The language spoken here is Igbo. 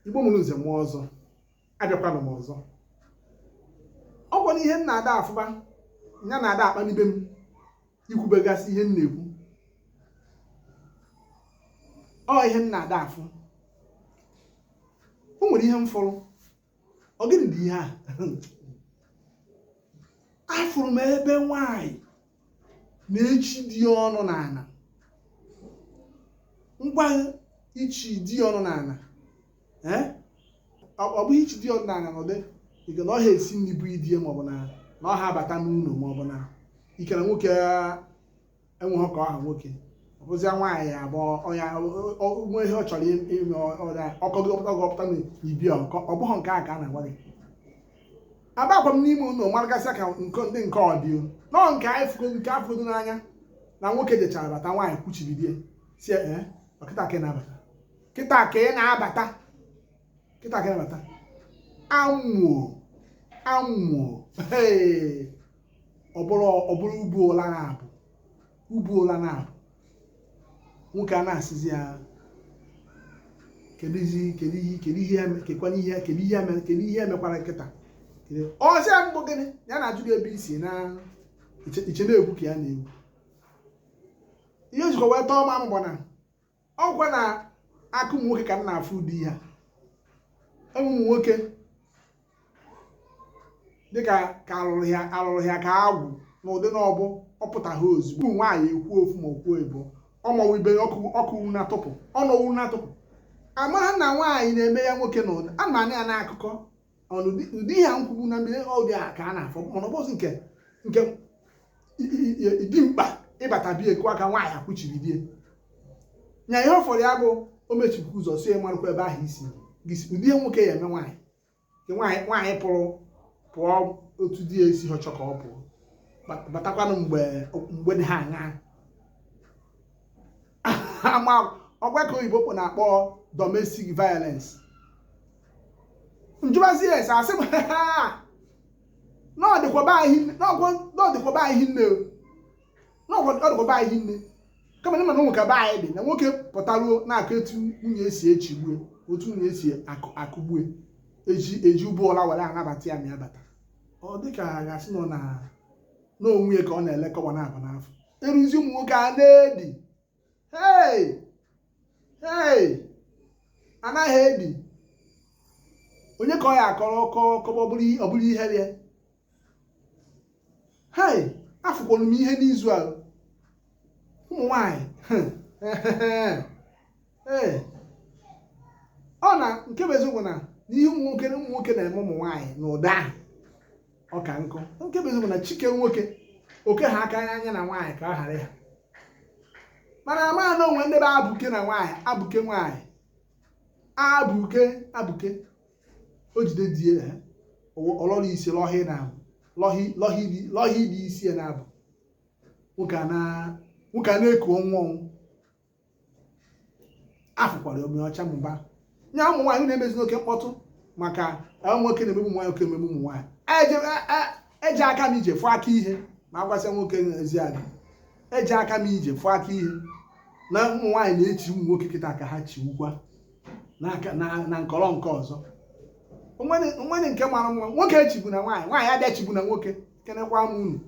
Igbo mụrụ nze mụọ ọzọ abịakwana m ọzọ. Ọ gwara ihe m na-ada afụba ya na-ada akpa n'ibe m ikwubegasị ihe m na-ekwu. Ọ ihe m na-ada afụ. O nwere ihe m fụrụ. Ọ gịnị dị ihe a? Afụrụ m ebe nwaanyị na-echi di ọnụ n'ala. Ngwa ichi di ọnụ n'ala. Ọ bụ ichi di ọnụ n'ala n'ụdị ike na ọ ha esi nri bụ idie maọbụ na ọ ha abata n'ụlọ maọbụ na ike na nwoke enweghị ka ọha nwoke. Ọ bụzịa nwaanyị abụọ ọnya nwe ihe ọ chọrọ ime ọkọgọpụta n'ibi ọ bụghị nke a ka a na-agwa gị. Abakwa m n'ime ụlọ maragasịa ka ndị nke ọdịo nọọ nke afụgo n'anya na nwoke jechara bata nwaanyị kwuchibidie si kịta ka ị na-abata kịta ka ị na-abata kịta ka ị na-abata anwụọ ọ bụrụ ubu ụla na-abụ nwoke a na-asịzi ya kedu ihe emekwara nkịta ọzọ mbụ gịnị ya na-ajụ gị ebe isi na iche na-ekwu ka ya na-egwu ihe ojikọ wee tọọ ma mgbọ na ọgwa na akụ ụmụ nwoke ka m na-afụ ụdị ihe a. Enwe ụmụ nwoke dịka ka alụrụ ya ka agwụ n'ụdị na ọbụ ọpụtaghị ozugbo nwaanyị ekwu ofu ma okwuo ebo ọmọwụ ibe ọkụ na-atụpụ ọnọwụ na-atụpụ amagha na nwaanyị na-eme ya nwoke na ụdị a ma na ya n'akụkọ ụdị ihe nkwugbu na mmiri ọdị a ka a na-afọ mana ọbọzi nke dị mkpa ịbata bie kụwa ka nwaanyị akwụchiri die nya ihe ọ fọrọ ya bụ o mechipụ ụzọ si marụkwa ebe ahụ isi ụdị ihe nwoke ya eme nwaanyị pụọ otu di ya esi ọchọ ka ọ pụọ batakwanụ mgbe dị ha aṅa ọgwa ka oyibo na-akpọ domestic violence. Njụbazi ese asị m n'ọdịkwaba anyị nne kama na mana nwoke be anyị dị na nwoke pụtaruo na-akụ etu nwunye esi echigbue otu nwunye esi akụgbue eji ụbọ ụla were anabata ya ma ya bata ọ dịka a ga-asị nọ na onwe ka ọ na-elekọwa na-aba n'afọ eruzi ụmụ nwoke a na-edi anaghị edi onye ka ọ ya akọrọ ọkọba ọ bụrụ ihe rie afụkwara m ihe n'izu a ụmụ nwanyị ọ na nke bụ eziokwu na ihe ụmụ nwoke na-eme ụmụ nwanyị na ụda ahụ ọ ka nkụ nke bụ eziokwu na chike nwoke oke ha aka anya na nwaanyị ka ọ ghara ya mana amaghị na onwe ndị be abụke na nwaanyị abụke nwaanyị abụke o jide die ọlọrọ isi lọhi dị isi ya na-abụ nwoke a na-eku ọnwụ afụkwara ome ọcha mụba nya ụmụ nwaanyị na-emezi n'oke mkpọtụ maka nwoke na-emegbu nwaanyị oke emegbu ụmụ nwaanyị eji aka m ije fụ aka ihe ma agwasịa nwoke ezi adị eji aka m ije fụ aka ihe na ụmụ nwaanyị na-echi ụmụ nwoke kịta ka ha chiwukwa na nkọrọ nke ọzọ onwere nke mara mma nwoke echigbu na nwaanyị abịa chigbu na nwoke kenekwa m unu